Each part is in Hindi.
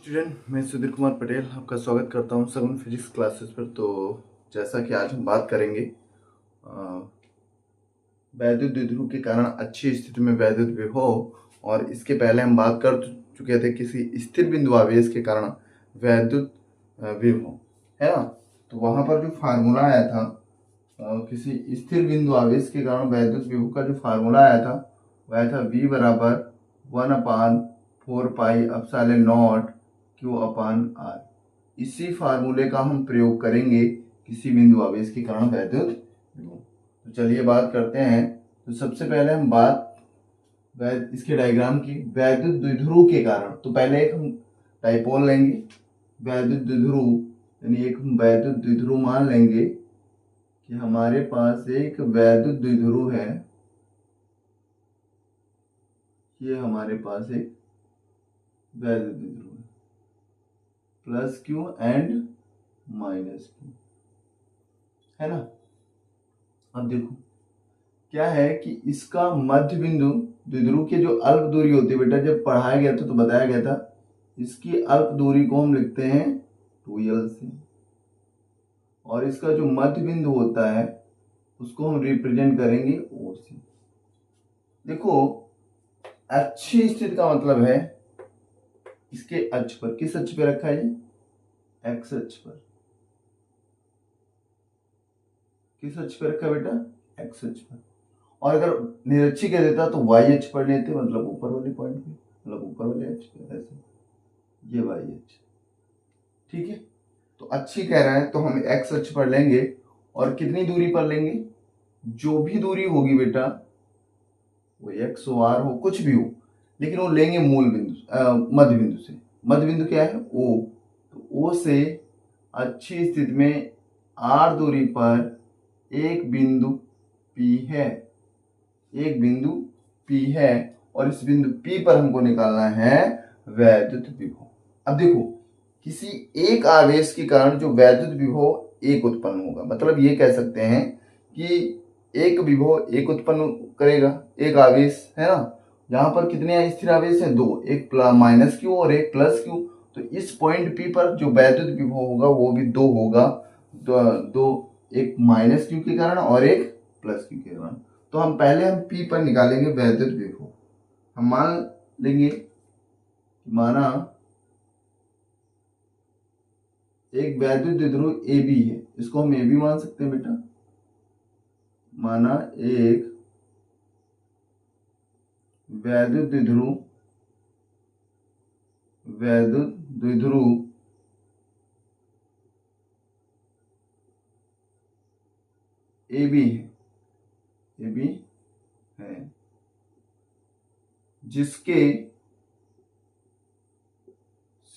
स्टूडेंट, मैं सुधीर कुमार पटेल आपका स्वागत करता हूं सगुन फिजिक्स क्लासेस पर। तो जैसा कि आज हम बात करेंगे वैद्युत द्विध्रुव के कारण अच्छी स्थिति में वैद्युत विभव, और इसके पहले हम बात कर चुके थे किसी स्थिर बिंदु आवेश के कारण वैद्युत विभव, है ना। तो वहां पर जो फार्मूला आया था किसी स्थिर बिंदु आवेश के कारण वैद्युत विभव का जो फार्मूला आया था वह था V बराबर 1/4πε0 Q/R। इसी फार्मूले का हम प्रयोग करेंगे किसी बिंदु आवेश के कारण वैद्युत विभव। तो चलिए बात करते हैं। तो सबसे पहले हम बात इसके डायग्राम की, वैद्युत द्विध्रुव के कारण। तो पहले एक हम डाइपोल लेंगे वैद्युत द्विध्रुव, यानी एक हम वैद्युत द्विध्रुव मान लेंगे कि हमारे पास एक वैद्युत द्विध्रुव है। ये हमारे पास एक वैद्युत द्विध्रुव है, plus Q and minus Q, है ना। अब देखो क्या है कि इसका मध्य बिंदु, द्विध्रुव की जो अल्प दूरी होती है बेटा, जब पढ़ाया गया था तो बताया गया था इसकी अल्प दूरी को हम लिखते हैं 2l से, और इसका जो मध्य बिंदु होता है उसको हम रिप्रेजेंट करेंगे O से। देखो अच्छी स्थिति का मतलब है इसके अक्ष पर, किस अक्ष पे रखा है ये, एक्स अक्ष पर। किस अक्ष पे रखा है बेटा, एक्स अक्ष पर। और अगर निरक्षी कह देता तो वाई अक्ष पर लेते, मतलब ऊपर वाले पॉइंट पे, मतलब ऊपर वाले अक्ष पे, ऐसे ये वाई अक्ष, ठीक है। तो अच्छी कह रहा है तो हम एक्स अक्ष पर लेंगे, और कितनी दूरी पर लेंगे, जो भी दूरी होगी बेटा, वो एक्स हो आर हो कुछ भी हो, लेकिन वो लेंगे मूल बिंदु मध्य बिंदु से। मध्य बिंदु क्या है, ओ। तो ओ से अच्छी स्थिति में आर दूरी पर एक बिंदु पी है, एक बिंदु पी है, और इस बिंदु पी पर हमको निकालना है वैद्युत विभव। अब देखो किसी एक आवेश के कारण जो वैद्युत विभव एक उत्पन्न होगा, मतलब ये कह सकते हैं कि एक विभव एक उत्पन्न करेगा, एक आवेश, है ना। यहाँ पर कितने स्थिर आवेश हैं, दो, एक माइनस क्यू और एक प्लस क्यू। तो इस पॉइंट पी पर जो वैद्युत विभव होगा वो भी दो होगा, दो, एक माइनस क्यू के कारण और एक प्लस क्यू के कारण। तो हम पहले हम पी पर निकालेंगे वैद्युत विभव। हम मान लेंगे, माना एक वैद्युत द्विध्रुव ए बी है, इसको हम ए बी मान सकते हैं बेटा। माना एक वैद्युत द्विध्रुव, वैद्युत द्विध्रुव ए बी है, ए बी है, जिसके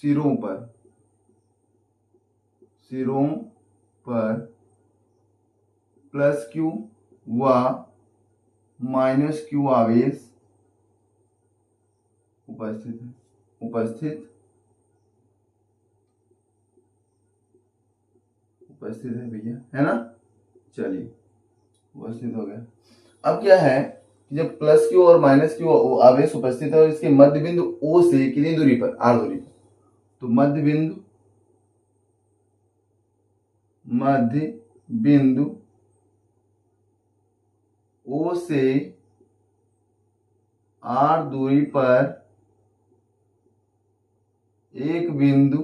सिरों पर प्लस क्यू व माइनस क्यू आवेश उपस्थित है भैया, है ना। चलिए उपस्थित हो गया। अब क्या है कि जब प्लस क्यू और माइनस क्यू आवेश उपस्थित है और इसके मध्य बिंदु O से कितनी दूरी पर, आर दूरी पर, तो मध्य बिंदु O से आर दूरी पर एक बिंदु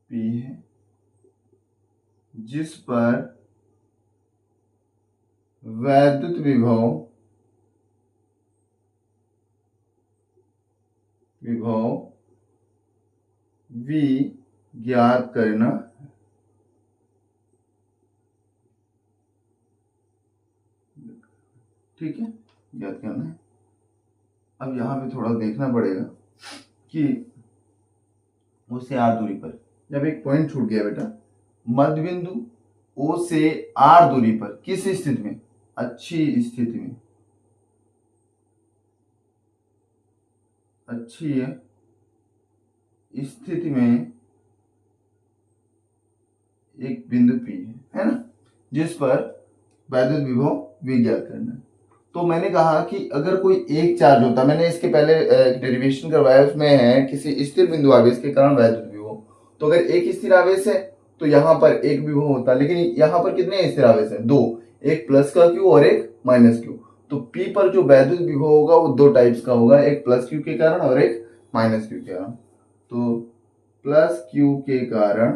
P है, जिस पर वैद्युत विभव V ज्ञात करना। ठीक है, ज्ञात करना है। अब यहां पे थोड़ा देखना पड़ेगा कि उससे आर दूरी पर जब एक पॉइंट छूट गया बेटा, मध्य बिंदु O से आर दूरी पर, किस स्थिति में, अच्छी स्थिति में, अच्छी स्थिति में एक बिंदु P है ना, जिस पर वैद्युत विभव V ज्ञात करना है। तो मैंने कहा कि अगर कोई एक चार्ज होता, मैंने इसके पहले डेरिवेशन करवाया, उसमें है किसी स्थिर बिंदु आवेश के कारण वैद्युत विभव। तो अगर एक स्थिर आवेश है तो यहाँ पर एक विभव होता, लेकिन यहाँ पर कितने स्थिर आवेश है? दो, एक प्लस का क्यू और एक माइनस क्यू। तो पी पर जो वैद्युत विभव होगा वो दो टाइप्स का होगा, एक प्लस क्यू के कारण और एक माइनस क्यू के कारण। तो प्लस क्यू के कारण,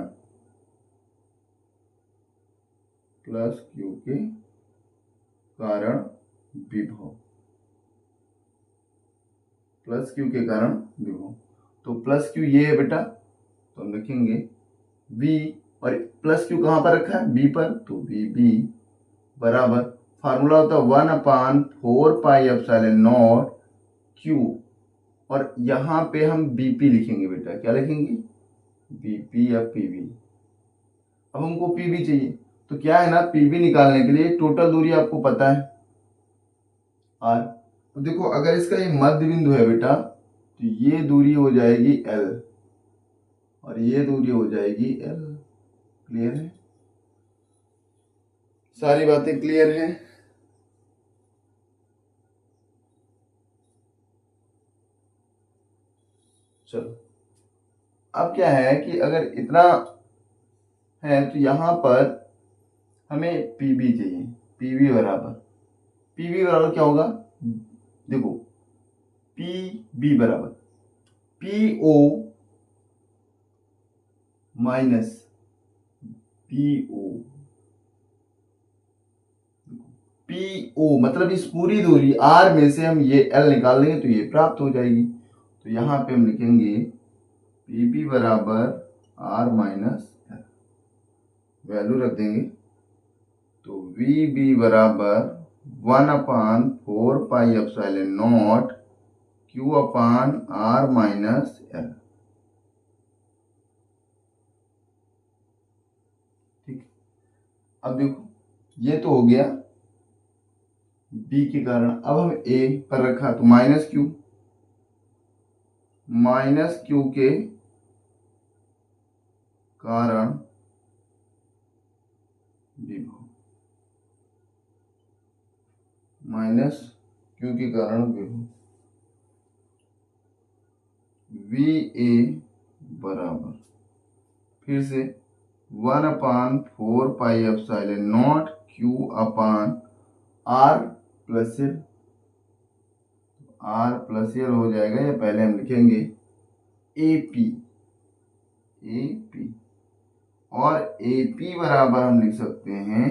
प्लस क्यू के कारण विभव, प्लस क्यू के कारण विभव। तो प्लस क्यू ये है बेटा, तो हम लिखेंगे V, और प्लस क्यू कहां पर रखा है? बी पर, तो वी बी बराबर, फार्मूला होता है 1/4πε0 Q, और यहां पे हम बीपी लिखेंगे बेटा। क्या लिखेंगे? बीपी या पीवी। अब हमको पीवी चाहिए, तो क्या है ना, पीवी निकालने के लिए टोटल दूरी आपको पता है आर। तो देखो अगर इसका ये मध्य बिंदु है बेटा, तो ये दूरी हो जाएगी L और ये दूरी हो जाएगी L। क्लियर है? सारी बातें क्लियर है? चलो, अब क्या है कि अगर इतना है तो यहां पर हमें पीबी चाहिए। पीबी बराबर क्या होगा? देखो, पीबी बराबर पीओ माइनस पीओ। पीओ मतलब इस पूरी दूरी आर में से हम ये एल निकाल देंगे तो ये प्राप्त हो जाएगी। तो यहां पे हम लिखेंगे पीबी बराबर आर माइनस एल, वैल्यू रख देंगे। तो वी बी बराबर 1/4πε0 Q/R माइनस एल। ठीक, अब देखो ये तो हो गया बी के कारण। अब हम ए पर रखा तो माइनस क्यू के कारण विभव, माइनस क्यू के कारण विभव। वी ए बराबर फिर से 1/4πε0 Q/R plus L. R plus L हो जाएगा, या पहले हम लिखेंगे एपी, और एपी बराबर हम लिख सकते हैं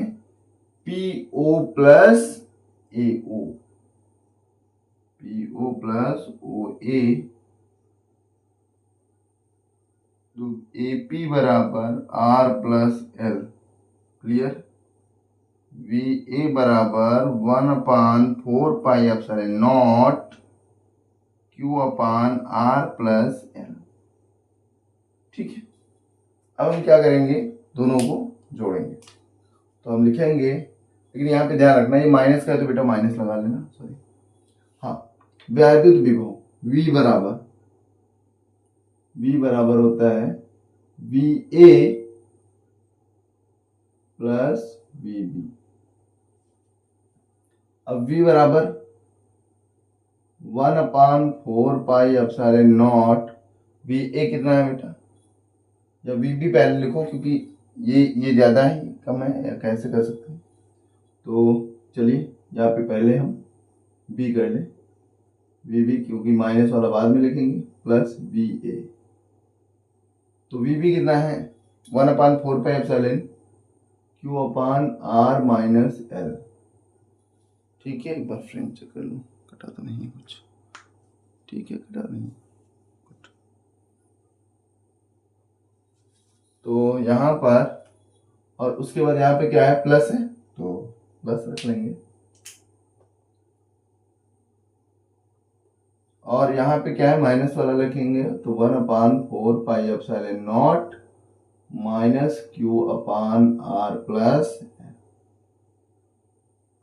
PO plus AO, PO plus O A. तो एपी बराबर R plus L. Clear? V A बराबर 1/4πε0 Q/R प्लस एल। ठीक है, अब हम क्या करेंगे? दोनों को जोड़ेंगे। तो हम लिखेंगे, लेकिन यहाँ पे ध्यान रखना ये माइनस का है तो बेटा माइनस लगा लेना, सॉरी। हाँ, वैद्युत विभव V बराबर होता है VA प्लस VB। अब V बराबर 1/4πε0 VA कितना है बेटा, या VB पहले लिखो क्योंकि ये ज्यादा है, कम है, या कैसे कर सकते हैं। तो चलिए यहाँ पे पहले हम B कर लें, VB क्योंकि माइनस वाला बाद में लिखेंगे, प्लस VA। तो VB कितना है? 1/4πε Q/R माइनस एल। ठीक है, एक बार फ्रेम चेक कर लो, कटा तो नहीं कुछ? ठीक है, कटा नहीं। तो यहाँ पर, और उसके बाद यहाँ पे क्या है? प्लस है, तो प्लस रख लेंगे। और यहाँ पे क्या है? माइनस वाला लिखेंगे, तो 1/4πε0 माइनस Q/R प्लस।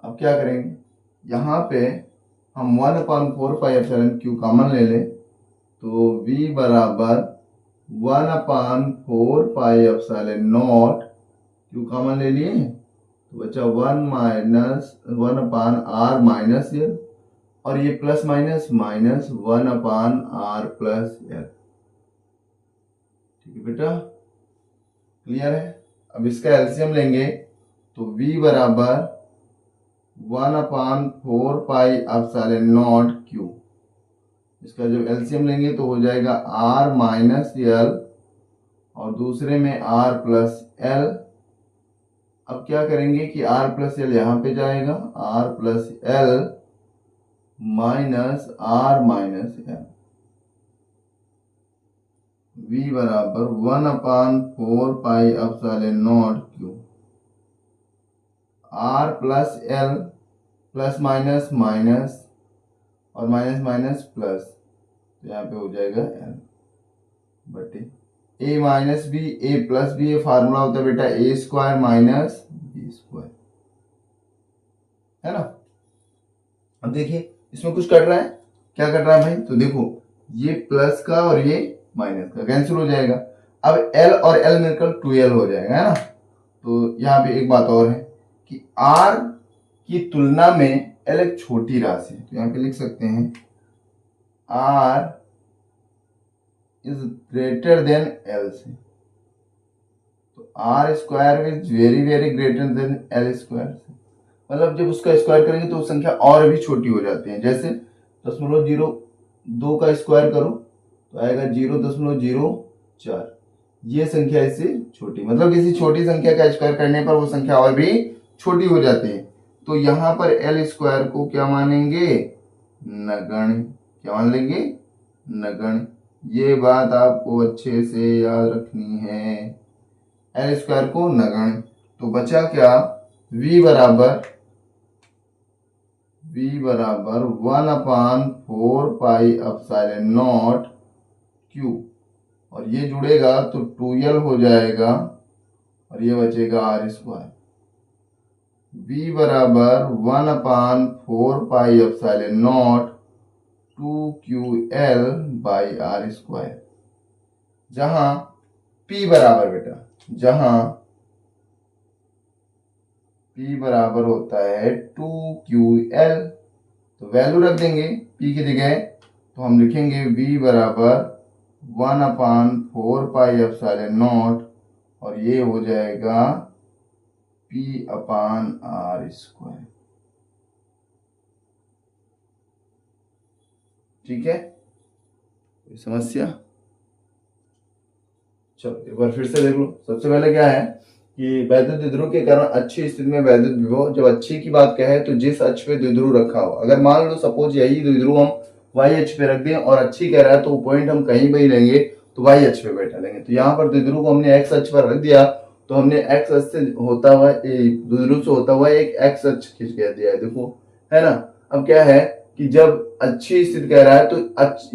अब क्या करेंगे? यहाँ पे हम 1/4πε कॉमन ले लें, तो V बराबर 1/4πε0 Q कॉमन ले लिए, तो बचा 1 माइनस एल, और ये प्लस माइनस माइनस 1/r+l। ठीक है बेटा, क्लियर है। अब इसका एलसीएम लेंगे तो v बराबर 1/4πε0q। इसका जब एलसीएम लेंगे तो हो जाएगा r-l और दूसरे में r+l। अब क्या करेंगे कि r+l यहाँ पे जाएगा, r+l माइनस r-l, v बराबर 1/4πε0q। r+l plus minus minus और माइनस माइनस प्लस, तो यहाँ पे हो जाएगा l बटे a minus B a plus B. ये फार्मूला होता है बेटा a² माइनस b², है ना। अब देखिए इसमें कुछ कट रहा है, क्या कट रहा है भाई, तो देखो ये प्लस का और ये माइनस का कैंसिल हो जाएगा। अब l और l मिलकर 2l हो जाएगा, है ना। तो यहाँ पे एक बात और है कि r की तुलना में l एक छोटी राशि है, तो यहाँ पे लिख सकते हैं r is greater than l से। तो r² is very very greater than l²। मतलब जब उसका स्क्वायर करेंगे तो संख्या और भी छोटी हो जाती है। जैसे 0.02 का स्क्वायर करो तो आएगा 0.04। ये संख्या इससे छोटी, मतलब किसी छोटी संख्या का स्क्वायर करने पर वो संख्या और भी छोटी हो जाती है। तो यहाँ पर l² को क्या मानेंगे, नगण्य। क्या मान लेंगे, नगण्य। ये बात आपको अच्छे से याद रखनी है, l² को नगण्य। तो बचा क्या, v बराबर 1/4πε0q, और ये जुड़ेगा तो 2l हो जाएगा और ये बचेगा r²। v बराबर 1/4πε0 जहां p बराबर बेटा, जहां p बराबर होता है 2ql, तो वैल्यू रख देंगे p की जगह, तो हम लिखेंगे v बराबर 1/4πε0 और ये हो जाएगा p/r²। ठीक है, कोई समस्या। चलो एक बार फिर से देख लो। सबसे पहले क्या है कि वैद्युत द्विध्रुव के कारण अच्छी स्थिति में वैद्युत विभव, जब अच्छी की बात कहे तो जिस अक्ष पे द्विध्रुव रखा हो। अगर मान लो सपोज यही द्विध्रुव हम y अक्ष पे रख दें और अच्छी कह रहा है तो पॉइंट हम कहीं भी लेंगे तो y अक्ष पे बैठा लेंगे। तो यहाँ पर द्विध्रुव को हमने x अक्ष पर रख दिया, तो हमने x अक्ष से होता हुआ द्विध्रुव से होता हुआ एक x अक्ष खींच के दिया है, देखो, है ना। अब क्या है कि जब अच्छी स्थिति कह रहा है तो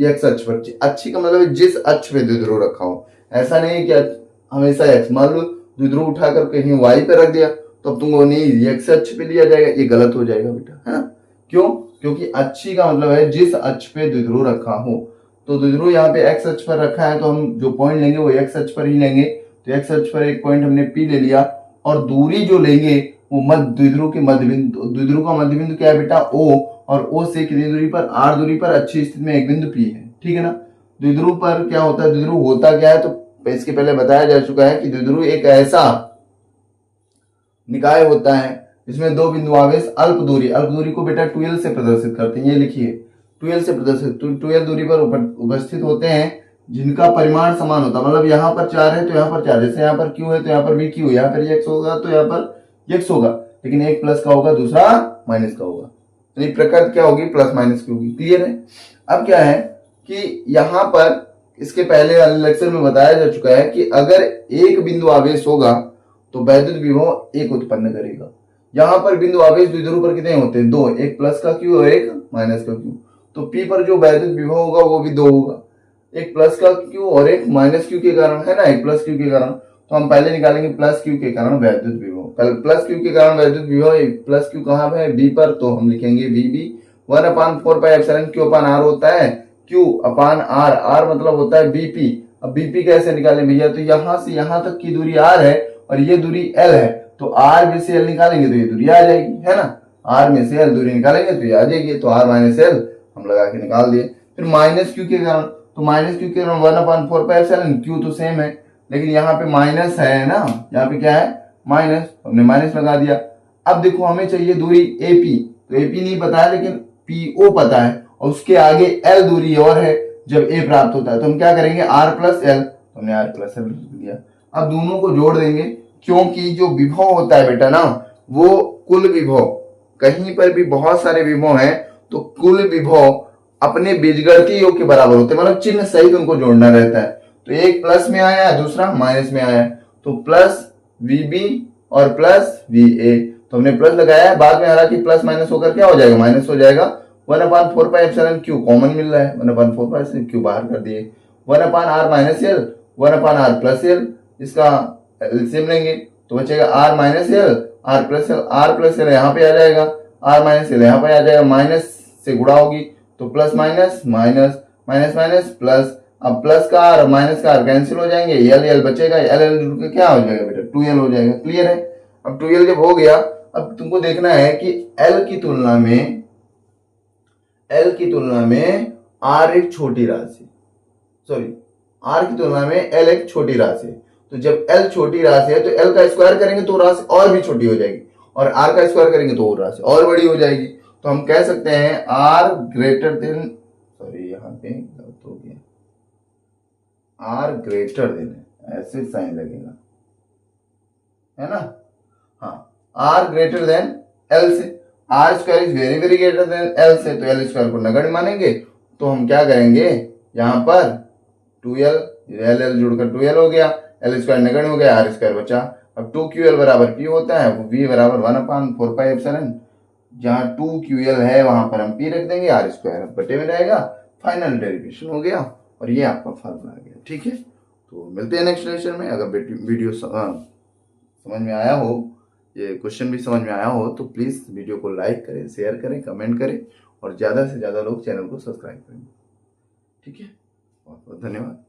x अक्ष पर, अच्छी का मतलब जिस अक्ष पे द्विध्रुव रखा हो। ऐसा नहीं कि हमेशा x, मान लो द्विध्रुव उठाकर कहीं y पे रख दिया तो अब तुमको नहीं x अक्ष पे लिया जाएगा, ये गलत हो जाएगा बेटा, है ना। क्यों, क्योंकि अच्छी का मतलब है जिस अक्ष पे द्विध्रुव रखा हो। तो द्विध्रुव यहाँ पे x अक्ष पर रखा है तो हम जो पॉइंट लेंगे वो x अक्ष पर ही लेंगे। तो x अक्ष पर एक पॉइंट हमने P ले लिया और दूरी जो लेंगे वो द्विध्रुव के मध्य बिंदु, द्विध्रुव का मध्य बिंदु क्या है बेटा, O, और O से कितनी दूरी पर, r दूरी पर अच्छी स्थिति में एक बिंदु P है, ठीक है ना। द्विध्रुव पर क्या होता है, द्विध्रुव होता क्या है, तो इसके पहले बताया जा चुका है कि द्विध्रुव एक ऐसा निकाय होता है इसमें दो बिंदु आवेश अल्प दूरी को बेटा 2l से प्रदर्शित करते हैं। ये लिखिए 2l से प्रदर्शित, 2l दूरी पर उपस्थित होते हैं जिनका परिमाण समान होता है। मतलब यहाँ पर 4 है तो यहाँ पर 4, जैसे यहाँ पर q है तो यहाँ पर भी q, यहाँ पर x होगा तो यहाँ पर x होगा, लेकिन एक प्लस का होगा दूसरा माइनस का होगा। तो ये प्रकृति क्या होगी, प्लस माइनस की होगी। क्लियर है। अब क्या है कि यहाँ पर इसके पहले वाले लेक्चर में बताया जा चुका है कि अगर एक बिंदु आवेश होगा तो वैद्युत विभव एक उत्पन्न करेगा। यहाँ पर बिंदु आवेश द्विध्रुव पर कितने होते हैं, 2, एक प्लस का q और एक माइनस का q। तो P पर जो वैद्युत विभव होगा वो भी 2 होगा, एक प्लस का q और एक माइनस q के कारण, है ना, एक प्लस q के कारण। तो हम पहले निकालेंगे प्लस q के कारण वैद्युत विभव। पहले प्लस q के कारण वैद्युत विभव, प्लस q कहाँ है, B पर, तो हम लिखेंगे VB 1/4πε/q/r होता है q/r, r मतलब होता है BP। अब BP कैसे निकालें भैया, तो यहाँ से यहाँ तक की दूरी r है और ये दूरी l है, तो आर में से एल निकालेंगे तो ये दूरी आ जाएगी, है ना। आर में से एल दूरी निकालेंगे तो ये आ जाएगी, तो आर माइनस एल हम लगा के निकाल दिए। फिर माइनस क्यू के कारण, तो माइनस क्यू के कारण 1/4πε, क्यू तो सेम है लेकिन यहाँ पे माइनस है ना, यहाँ पे क्या है माइनस, हमने माइनस लगा दिया। अब देखो हमें चाहिए दूरी एपी, तो एपी नहीं पता है लेकिन पीओ पता है और उसके आगे एल दूरी और है। जब ए प्राप्त होता है तो हम क्या करेंगे आर प्लस एल, तो हमने आर प्लस एल दिया। अब दोनों को जोड़ देंगे क्योंकि जो विभव होता है बेटा ना वो कुल विभव, कहीं पर भी बहुत सारे विभव हैं तो कुल विभव अपने बीजगणितीय योग के बराबर होते हैं, मतलब चिन्ह सहित उनको जोड़ना रहता है। तो एक प्लस में आया दूसरा माइनस में आया, तो प्लस वीबी और प्लस वीए, तो हमने प्लस लगाया है, बाद में आ रहा कि प्लस माइनस होकर क्या हो जाएगा माइनस हो जाएगा। 1/4πε कॉमन मिल रहा है, 1/4π बाहर कर दिए, 1/r minus L 1/r plus L, इसका एलसीएम लेंगे तो बचेगा r minus L r plus L यहाँ पे आ जाएगा, r माइनस एल यहाँ पे आ जाएगा, माइनस से गुणा होगी तो plus minus minus minus minus plus, अब प्लस का r माइनस का r कैंसिल हो जाएंगे, एल एल बचेगा, एल एल क्या हो जाएगा बेटा 2l हो जाएगा। क्लियर है। अब 2l जब हो गया, अब तुमको देखना है कि l की तुलना में r एक छोटी राशि, सॉरी r की तुलना में l एक छोटी राशि है, तो जब l छोटी राशि है तो l का स्क्वायर करेंगे तो राशि और भी छोटी हो जाएगी और r का स्क्वायर करेंगे तो राशि और बड़ी हो जाएगी। तो हम कह सकते हैं r ग्रेटर देन, सॉरी यहाँ पे गलत हो गया, r ग्रेटर देन ऐसे साइन लगेगा, है ना। हाँ, r ग्रेटर देन l से, r square is very very greater than l से, तो l स्क्वायर को नगण्य मानेंगे। तो हम क्या करेंगे यहाँ पर 2l, l जुड़कर 2l हो गया, l स्क्वायर नगण्य हो गया, r स्क्वायर बचा। अब 2ql बराबर p होता है, v बराबर 1/4πε, जहां 2ql है वहां पर हम p रख देंगे, r स्क्वायर बटे में रहेगा, फाइनल डेरिवेशन हो गया और ये आपका फार्मूला आ गया। ठीक है, तो मिलते हैं नेक्स्ट लेक्चर में। अगर वीडियो समझ में आया हो, ये क्वेश्चन भी समझ में आया हो तो प्लीज़ वीडियो को लाइक करें, शेयर करें, कमेंट करें और ज़्यादा से ज़्यादा लोग चैनल को सब्सक्राइब करें। ठीक है, बहुत बहुत धन्यवाद।